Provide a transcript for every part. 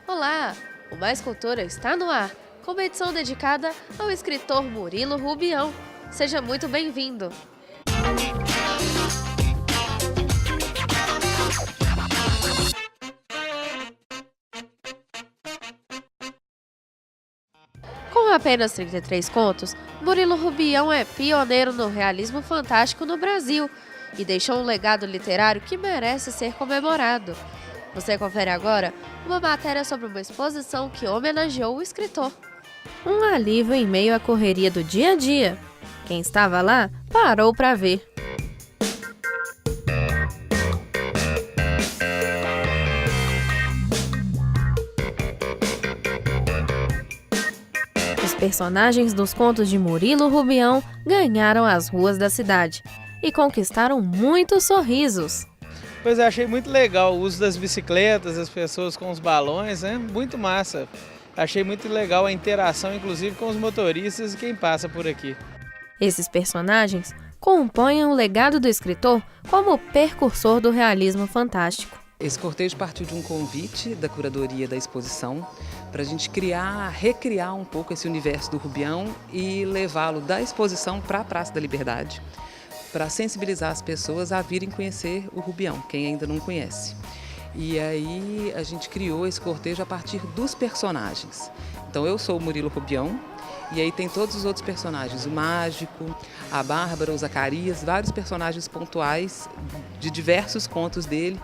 Olá! O Mais Cultura está no ar, com uma edição dedicada ao escritor Murilo Rubião. Seja muito bem-vindo! Com apenas 33 contos, Murilo Rubião é pioneiro no realismo fantástico no Brasil e deixou um legado literário que merece ser comemorado. Você confere agora uma matéria sobre uma exposição que homenageou o escritor. Um alívio em meio à correria do dia a dia. Quem estava lá parou para ver. Os personagens dos contos de Murilo Rubião ganharam as ruas da cidade e conquistaram muitos sorrisos. Pois eu achei muito legal o uso das bicicletas, as pessoas com os balões, né? Muito massa. Achei muito legal a interação, inclusive, com os motoristas e quem passa por aqui. Esses personagens compõem o legado do escritor como precursor do realismo fantástico. Esse cortejo partiu de um convite da curadoria da exposição para a gente recriar um pouco esse universo do Rubião e levá-lo da exposição para a Praça da Liberdade, para sensibilizar as pessoas a virem conhecer o Rubião, quem ainda não conhece. E aí a gente criou esse cortejo a partir dos personagens. Então eu sou o Murilo Rubião, e aí tem todos os outros personagens, o Mágico, a Bárbara, o Zacarias, vários personagens pontuais de diversos contos dele.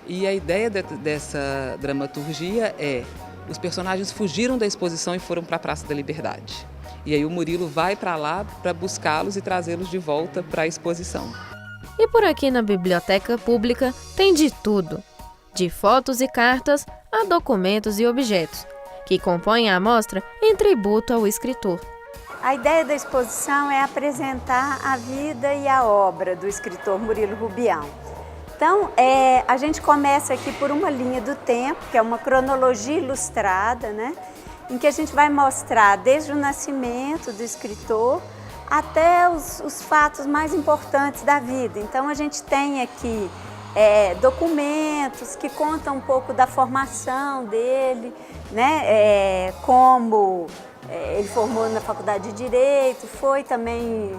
E a ideia dessa dramaturgia é: os personagens fugiram da exposição e foram para a Praça da Liberdade. E aí o Murilo vai para lá para buscá-los e trazê-los de volta para a exposição. E por aqui na Biblioteca Pública tem de tudo, de fotos e cartas a documentos e objetos, que compõem a amostra em tributo ao escritor. A ideia da exposição é apresentar a vida e a obra do escritor Murilo Rubião. Então, a gente começa aqui por uma linha do tempo, que é uma cronologia ilustrada, né? Em que a gente vai mostrar desde o nascimento do escritor até os fatos mais importantes da vida. Então, a gente tem aqui documentos que contam um pouco da formação dele, né? Como ele formou na Faculdade de Direito, foi também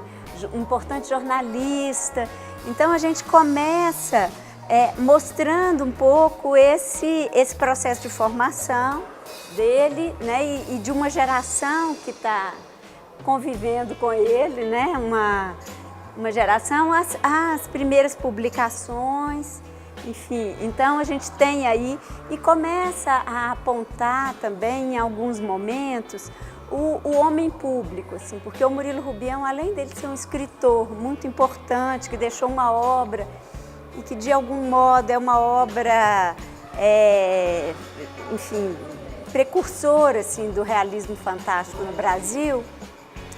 um importante jornalista. Então, a gente começa mostrando um pouco esse processo de formação dele, né, e de uma geração que está convivendo com ele, né, uma geração, as primeiras publicações, enfim. Então a gente tem aí e começa a apontar também em alguns momentos o homem público, assim, porque o Murilo Rubião, além dele ser um escritor muito importante, que deixou uma obra e que de algum modo é uma obra, enfim, precursor assim, do realismo fantástico no Brasil.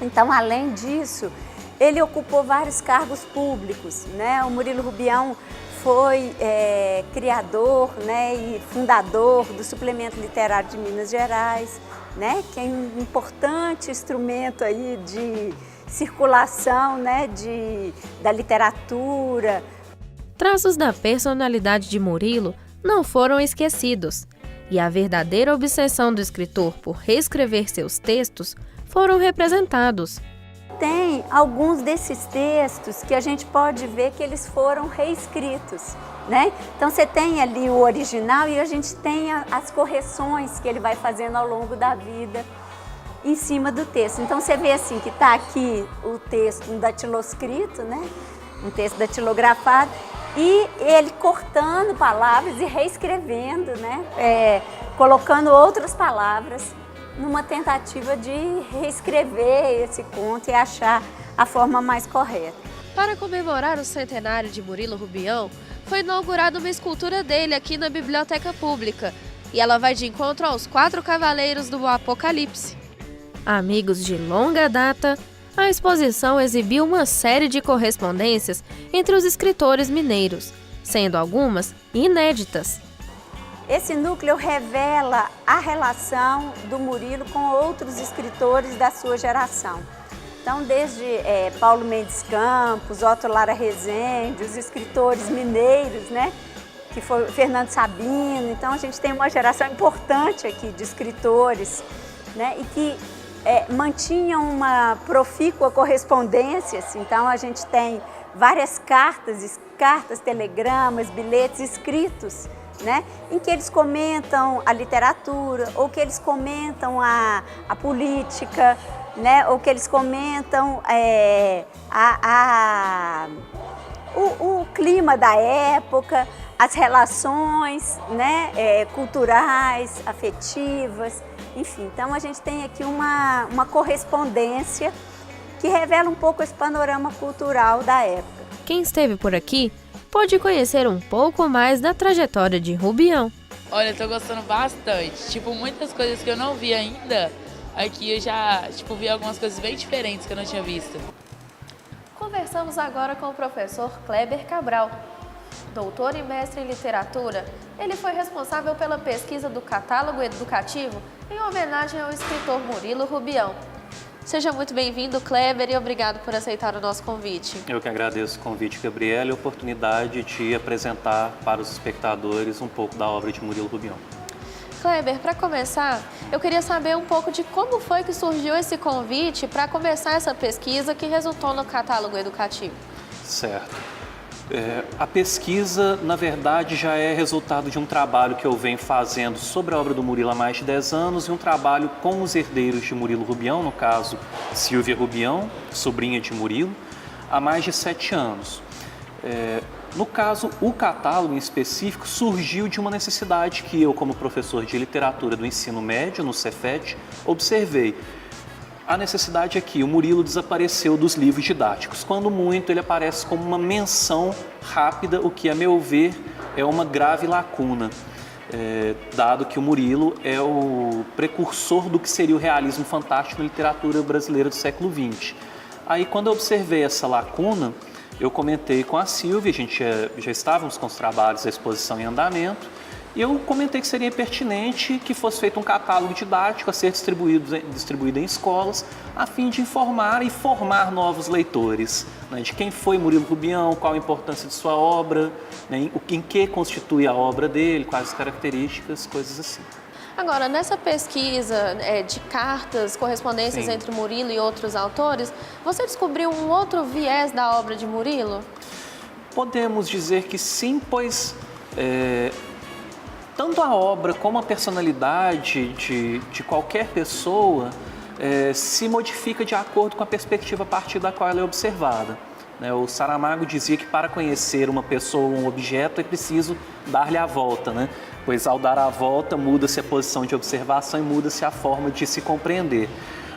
Então, além disso, ele ocupou vários cargos públicos, né? O Murilo Rubião foi criador, né, e fundador do Suplemento Literário de Minas Gerais, né, que é um importante instrumento aí de circulação, né, da literatura. Traços da personalidade de Murilo não foram esquecidos, e a verdadeira obsessão do escritor por reescrever seus textos foram representados. Tem alguns desses textos que a gente pode ver que eles foram reescritos, né? Então você tem ali o original e a gente tem as correções que ele vai fazendo ao longo da vida em cima do texto. Então você vê assim que está aqui o texto datiloscrito, né? Um texto datilografado, e ele cortando palavras e reescrevendo, né? Colocando outras palavras numa tentativa de reescrever esse conto e achar a forma mais correta. Para comemorar o centenário de Murilo Rubião, foi inaugurada uma escultura dele aqui na Biblioteca Pública, e ela vai de encontro aos 4 cavaleiros do Apocalipse. Amigos de longa data, a exposição exibiu uma série de correspondências entre os escritores mineiros, sendo algumas inéditas. Esse núcleo revela a relação do Murilo com outros escritores da sua geração. Então, desde Paulo Mendes Campos, Otto Lara Rezende, os escritores mineiros, né, que foi Fernando Sabino. Então a gente tem uma geração importante aqui de escritores, né, e que mantinham uma profícua correspondência. Então a gente tem várias cartas, telegramas, bilhetes escritos, né, em que eles comentam a literatura, ou que eles comentam a política, né, ou que eles comentam o clima da época, as relações, né, culturais, afetivas, enfim. Então a gente tem aqui uma correspondência que revela um pouco esse panorama cultural da época. Quem esteve por aqui pôde conhecer um pouco mais da trajetória de Rubião. Olha, eu tô gostando bastante. Tipo, muitas coisas que eu não vi ainda, aqui eu já vi algumas coisas bem diferentes que eu não tinha visto. Conversamos agora com o professor Kleber Cabral. Doutor e mestre em literatura, ele foi responsável pela pesquisa do catálogo educativo em homenagem ao escritor Murilo Rubião. Seja muito bem-vindo, Kleber, e obrigado por aceitar o nosso convite. Eu que agradeço o convite, Gabriela, e a oportunidade de apresentar para os espectadores um pouco da obra de Murilo Rubião. Kleber, para começar, eu queria saber um pouco de como foi que surgiu esse convite para começar essa pesquisa que resultou no catálogo educativo. Certo. A pesquisa, na verdade, já é resultado de um trabalho que eu venho fazendo sobre a obra do Murilo há mais de 10 anos e um trabalho com os herdeiros de Murilo Rubião, no caso, Silvia Rubião, sobrinha de Murilo, há mais de 7 anos. No caso, o catálogo em específico surgiu de uma necessidade que eu, como professor de literatura do ensino médio, no Cefet, observei. A necessidade é que o Murilo desapareceu dos livros didáticos. Quando muito, ele aparece como uma menção rápida, o que, a meu ver, é uma grave lacuna, dado que o Murilo é o precursor do que seria o realismo fantástico na literatura brasileira do século XX. Aí, quando eu observei essa lacuna, eu comentei com a Silvia, a gente já estávamos com os trabalhos da exposição em andamento, e eu comentei que seria pertinente que fosse feito um catálogo didático a ser distribuído em escolas, a fim de informar e formar novos leitores, né, de quem foi Murilo Rubião, qual a importância de sua obra, né, em que constitui a obra dele, quais as características, coisas assim. Agora, nessa pesquisa de cartas, correspondências Sim. entre Murilo e outros autores, você descobriu um outro viés da obra de Murilo? Podemos dizer que sim, pois tanto a obra como a personalidade de qualquer pessoa se modifica de acordo com a perspectiva a partir da qual ela é observada. O Saramago dizia que para conhecer uma pessoa ou um objeto é preciso dar-lhe a volta, né? Pois ao dar a volta muda-se a posição de observação e muda-se a forma de se compreender.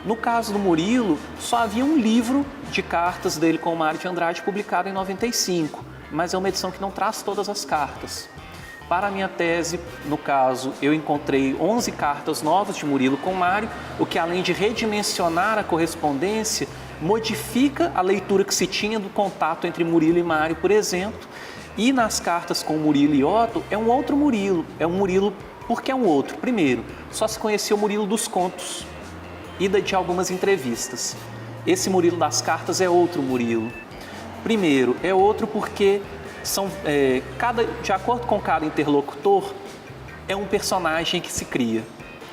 No caso do Murilo, só havia um livro de cartas dele com o Mário de Andrade publicado em 95, mas é uma edição que não traz todas as cartas. Para a minha tese, no caso, eu encontrei 11 cartas novas de Murilo com Mário, o que além de redimensionar a correspondência, modifica a leitura que se tinha do contato entre Murilo e Mário, por exemplo. E nas cartas com Murilo e Otto, é um outro Murilo. É um Murilo, por que é um outro? Primeiro, só se conhecia o Murilo dos contos e de algumas entrevistas. Esse Murilo das cartas é outro Murilo. Primeiro, é outro porque de acordo com cada interlocutor, é um personagem que se cria.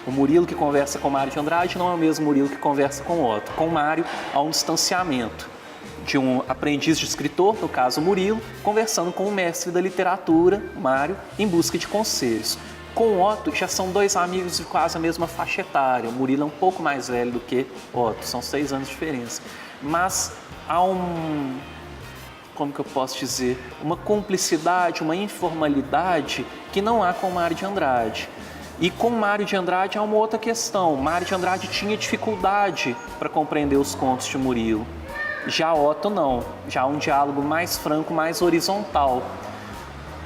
O Murilo que conversa com Mário de Andrade não é o mesmo Murilo que conversa com Otto. Com Mário, há um distanciamento de um aprendiz de escritor, no caso Murilo, conversando com o mestre da literatura, Mário, em busca de conselhos. Com Otto, já são dois amigos de quase a mesma faixa etária. O Murilo é um pouco mais velho do que Otto, são 6 anos de diferença. Mas há como que eu posso dizer, uma cumplicidade, uma informalidade que não há com Mário de Andrade. E com Mário de Andrade há uma outra questão. Mário de Andrade tinha dificuldade para compreender os contos de Murilo. Já Otto não, já há um diálogo mais franco, mais horizontal.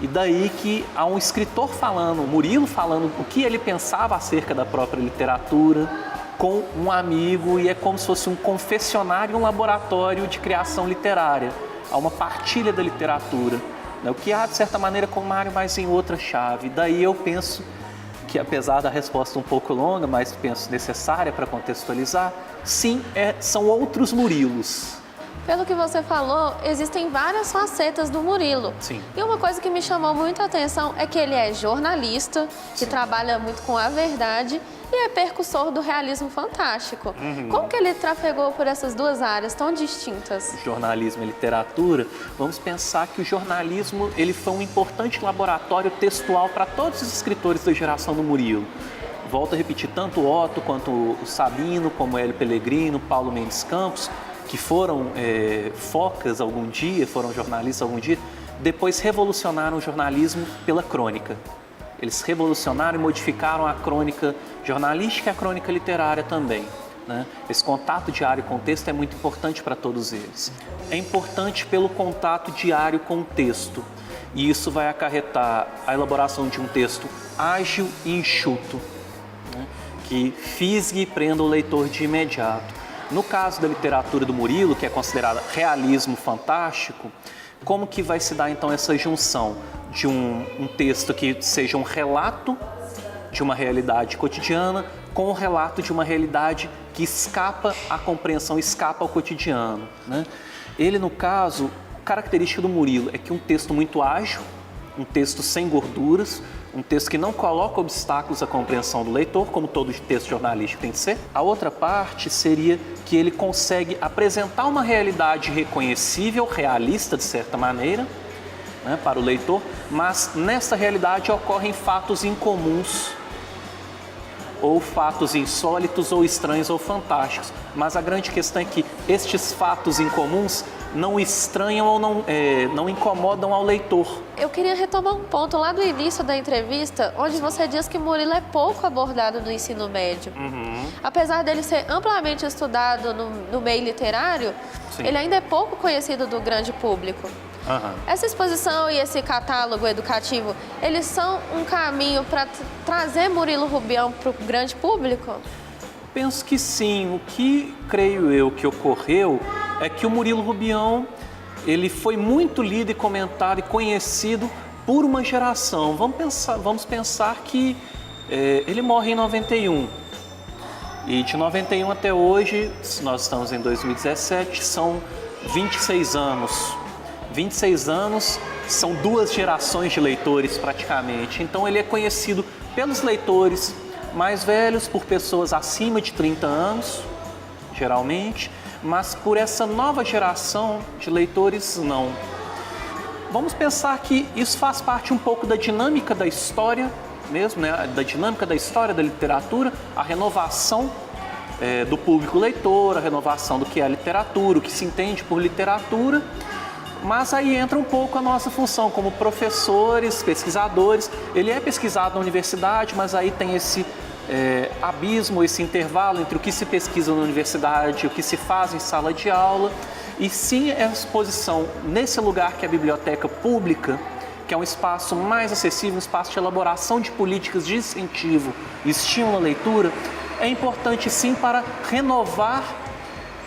E daí que há um escritor falando, Murilo falando o que ele pensava acerca da própria literatura, com um amigo, e é como se fosse um confessionário e um laboratório de criação literária. Há uma partilha da literatura, né? O que há, de certa maneira, com Mário, mas em outra chave. Daí eu penso que, apesar da resposta um pouco longa, mas penso necessária para contextualizar, sim, são outros Murilos. Pelo que você falou, existem várias facetas do Murilo. Sim. E uma coisa que me chamou muito a atenção é que ele é jornalista, que trabalha muito com a verdade e é percussor do realismo fantástico. Como que ele trafegou por essas duas áreas tão distintas? Jornalismo e literatura, vamos pensar que o jornalismo ele foi um importante laboratório textual para todos os escritores da geração do Murilo. Volto a repetir, tanto o Otto quanto o Sabino, como o Hélio Pellegrino, Paulo Mendes Campos, que foram focas algum dia, foram jornalistas algum dia, depois revolucionaram o jornalismo pela crônica. Eles revolucionaram e modificaram a crônica jornalística e a crônica literária também, né? Esse contato diário com o texto é muito importante para todos eles. É importante pelo contato diário com o texto, e isso vai acarretar a elaboração de um texto ágil e enxuto, né? Que fisgue e prenda o leitor de imediato. No caso da literatura do Murilo, que é considerada realismo fantástico, como que vai se dar então essa junção de um texto que seja um relato de uma realidade cotidiana com o relato de uma realidade que escapa à compreensão, escapa ao cotidiano, né? Ele, no caso, característica do Murilo é que um texto muito ágil, um texto sem gorduras, um texto que não coloca obstáculos à compreensão do leitor, como todo texto jornalístico tem que ser. A outra parte seria que ele consegue apresentar uma realidade reconhecível, realista de certa maneira, né, para o leitor, mas nessa realidade ocorrem fatos incomuns, ou fatos insólitos, ou estranhos, ou fantásticos. Mas a grande questão é que estes fatos incomuns não estranham ou não incomodam ao leitor. Eu queria retomar um ponto lá do início da entrevista, onde você diz que Murilo é pouco abordado no ensino médio. Apesar dele ser amplamente estudado no meio literário, Sim. ele ainda é pouco conhecido do grande público. Essa exposição e esse catálogo educativo, eles são um caminho para trazer Murilo Rubião para o grande público? Penso que sim. O que creio eu que ocorreu é que o Murilo Rubião ele foi muito lido e comentado e conhecido por uma geração. Vamos pensar que ele morre em 91. E de 91 até hoje, nós estamos em 2017, são 26 anos. 26 anos são duas gerações de leitores praticamente. Então ele é conhecido pelos leitores mais velhos, por pessoas acima de 30 anos, geralmente, mas por essa nova geração de leitores, não. Vamos pensar que isso faz parte um pouco da dinâmica da história mesmo, né? Da dinâmica da história, da literatura, a renovação do público leitor, a renovação do que é a literatura, o que se entende por literatura. Mas aí entra um pouco a nossa função como professores, pesquisadores. Ele é pesquisado na universidade, mas aí tem esse abismo, esse intervalo entre o que se pesquisa na universidade e o que se faz em sala de aula. E sim, a exposição nesse lugar que é a biblioteca pública, que é um espaço mais acessível, um espaço de elaboração de políticas de incentivo e estímulo à leitura, é importante sim para renovar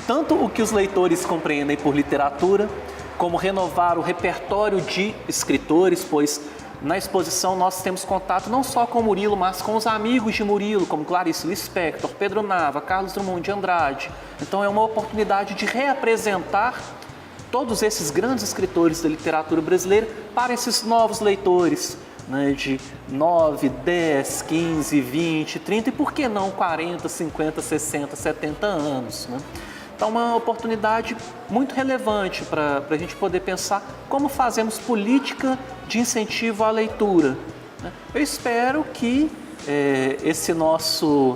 tanto o que os leitores compreendem por literatura, como renovar o repertório de escritores, pois na exposição nós temos contato não só com o Murilo, mas com os amigos de Murilo, como Clarice Lispector, Pedro Nava, Carlos Drummond de Andrade. Então é uma oportunidade de reapresentar todos esses grandes escritores da literatura brasileira para esses novos leitores, né, de 9, 10, 15, 20, 30 e por que não 40, 50, 60, 70 anos, né? Então, uma oportunidade muito relevante para a gente poder pensar como fazemos política de incentivo à leitura. Eu espero que esse nosso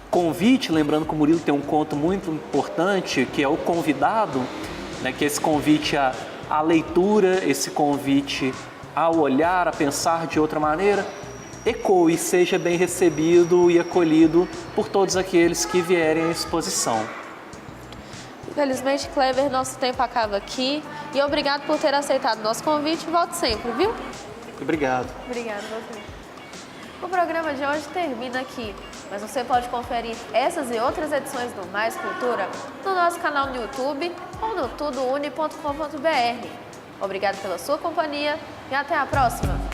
convite, lembrando que o Murilo tem um conto muito importante, que é o convidado, né, que é esse convite à leitura, esse convite ao olhar, a pensar de outra maneira, ecoe, seja bem recebido e acolhido por todos aqueles que vierem à exposição. Infelizmente, Kleber, nosso tempo acaba aqui. E obrigado por ter aceitado nosso convite. Volte sempre, viu? Obrigado. Obrigada, você. O programa de hoje termina aqui, mas você pode conferir essas e outras edições do Mais Cultura no nosso canal no YouTube ou no tudoune.com.br. Obrigado pela sua companhia e até a próxima!